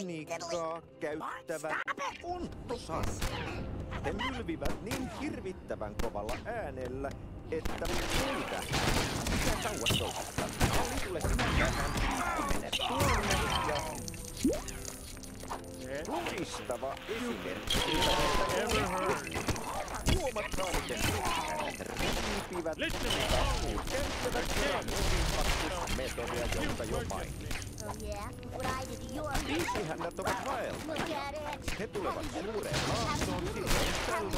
tekniikkaa käyttävät ontosarjat. He mylvivät niin hirvittävän kovalla äänellä, että puuta. Mikä kauas toisesta? Oli tule sinä tähän menet tuonne ja... Loistava esimerkki siitä, huomatkaa miten äänet riipivät kasvuun käyttävät metodia, jonka jo mainitsin. Viisihännät ovat vaeltajia. He tulevat suureen laaksoon silloin tällöin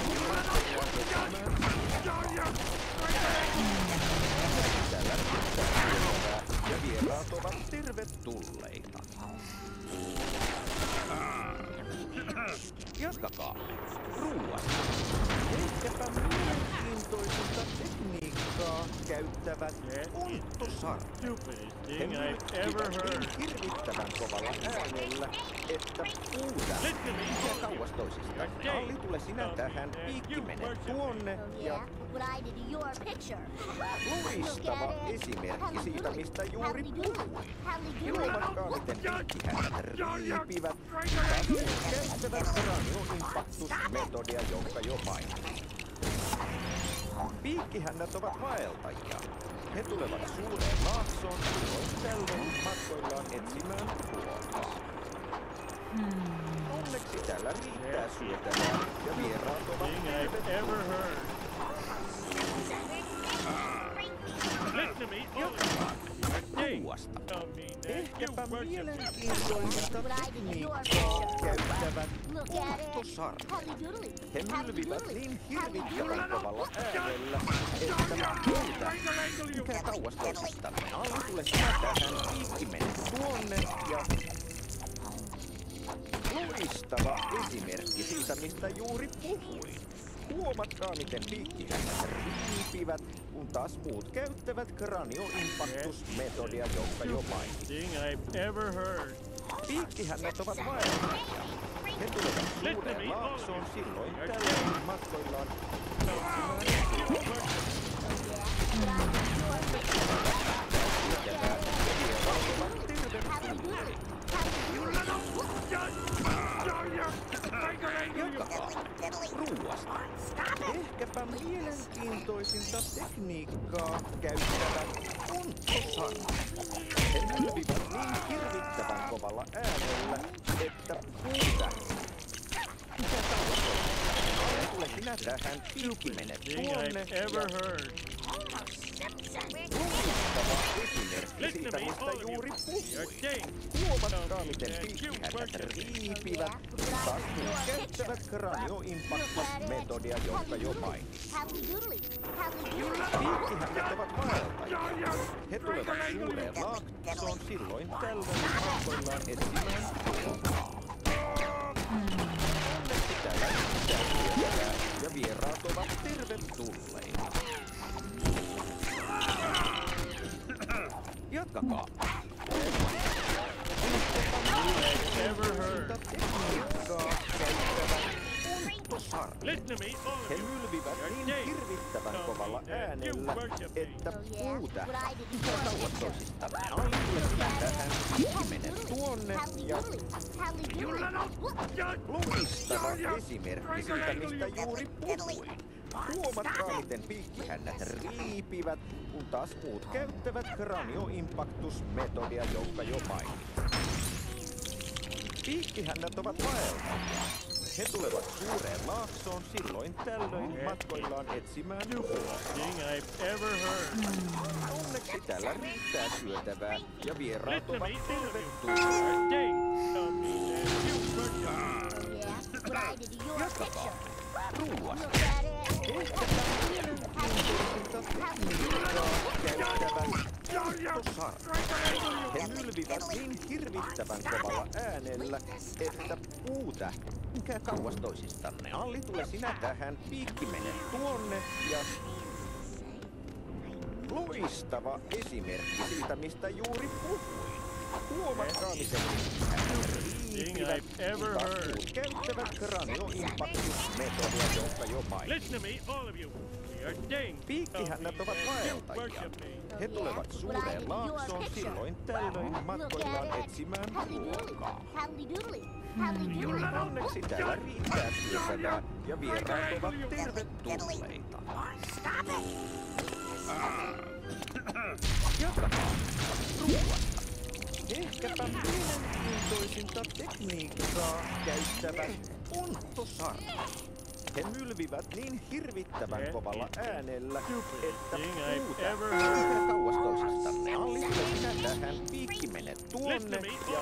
ja vieraat ovat tervetulleita. Jatkakaa. Ruuasta. Ehkäpä mielenkiintoisinta tekniikkaa käyttävät ontosarjat. He mylkivät niin hirvittävän kovalla äänellä, että puuta. Mikä kauas toisesta? Alli, tule sinä tähän. Piikki mene tuonne ja... Loistava esimerkki siitä, mistä juuri puhuin. Huomatkaa, miten piikkihännät riipivät. Käyttävät kranioimpaktusmetodia, jonka jo mainitsin. Piikkihännät ovat vaeltajia. He tulevat suureen laaksoon silloin tällöin matkoillaan etsimään ruokaa. Onneksi täällä riittää syötävää ja vieraat ovat tervetulleita. Jatketaan ruuasta. Ehkäpä mielenkiintoista tekniikkaa käyttävät ontosarjat. He mylvivät niin hirvittävän kovalla äänellä, että puuta. Mikä kauas toisistamme? Alli, tule sinä tähän. Piikki mene tuonne ja... Loistava esimerkki siitä, mistä juuri puhuin. Huomatkaa, miten piikkihännät riipivät, kun taas muut käyttävät kranioimpaktusmetodia, jonka jo mainitsin. Piikkihännät ovat vaeltajia. He tulevat suureen laaksoon silloin tällöin matkoillaan Jatkakaa ruuasta. Ehkäpä mielenkiintoisinta tekniikkaa käyttävät ontosarjat. He mylvivät niin hirvittävän kovalla äänellä, että puuta. Mikä kauas toisesta? Tule sinä tähän, piikki mene tuonne ja... Loistava esimerkki siitä, mistä juuri puhuin. Huomatkaa, miten piikkihännät riipivät, taas muut käyttävät kranioimpaktusmetodia, jonka jo mainitsin. Piikkihännät ovat vaeltajia. He tulevat suureen laaksoon silloin tällöin matkoillaan etsimään ruokaa. Onneksi täällä riittää syötävää ja vieraat ovat tervetulleita. Jatkakaa. He mylvivät niin hirvittävän kovalla äänellä, että puuta. Mikä kauas toisistamme? Alli, tule sinä tähän. Piikki mene tuonne ja... Loistava esimerkki siitä, mistä juuri puhuin. Huomatkaa, miten piikkihännät riipivät, kun taas muut käyttävät kranioimpaktusmetodia, jonka jo mainitsin. Piikkihännät ovat vaeltajia. He tulevat suureen laaksoon silloin tällöin matkoillaan etsimään ruokaa. Onneksi täällä riittää syötävää ja vieraat ovat tervetulleita. Jatkakaa ruuasta. Ehkäpä mielenkiintoisinta tekniikkaa käyttävät ontosarjat. He mylvivät niin hirvittävän kovalla äänellä, että puuta. Mikä kauas toisistanne? Alli, tule sinä tähän. Piikki mene tuonne ja... Loistava esimerkki siitä, mistä juuri puhuin. Huomatkaa, miten piikkihännät riipivät, taas muut käyttävät kranioimpaktusmetodia, jonka jo mainitsin. Piikkihännät ovat vaeltajia. He tulevat suureen laaksoon silloin tällöin matkoillaan etsimään ruokaa. Onneksi täällä riittää syötävää ja vieraat ovat tervetulleita. Jatkakaa ruuasta. Ehkäpä mielenkiintoisinta tekniikkaa käyttävät Ontosarvet. He mylvivät niin hirvittävän kovalla äänellä, että puuta kauas toisistanne. Allista sinä tähän, piikki mene tuonne ja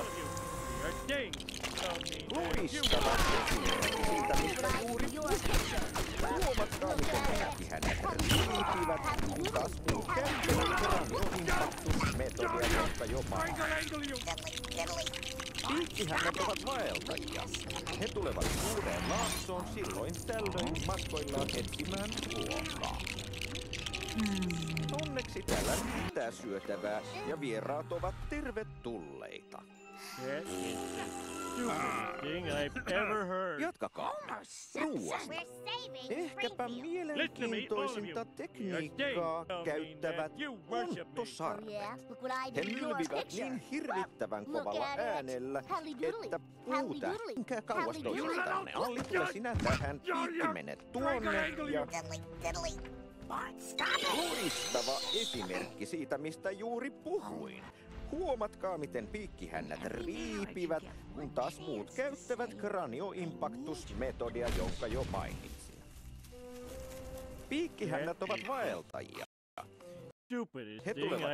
loistavat esimerkki siitä, mistä juuri huomatkaa, miten piikkihännät riipivät, kun kasvuun käyttävät kranioimpaktusmetodia, josta jo mainitsin. Piikkihännät ovat vaeltajia. He tulevat suureen laaksoon silloin tällöin matkoillaan etsimään ruokaa. Onneksi täällä riittää syötävää ja vieraat ovat tervetulleita. Jatkakaa ruuasta. Ehkäpä mielenkiintoisinta tekniikkaa käyttävät Ontosarvet. He mylvivät niin hirvittävän kovalla äänellä, että puuta menkää kauas toisistanne. Alli, tule sinä tähän, piikki mene tuonne ja loistava esimerkki siitä, mistä juuri puhuin. Huomatkaa, miten piikkihännät riipivät, kun taas muut käyttävät kranioimpaktusmetodia, jonka jo mainitsin. Piikkihännät ovat vaeltajia. He tulevat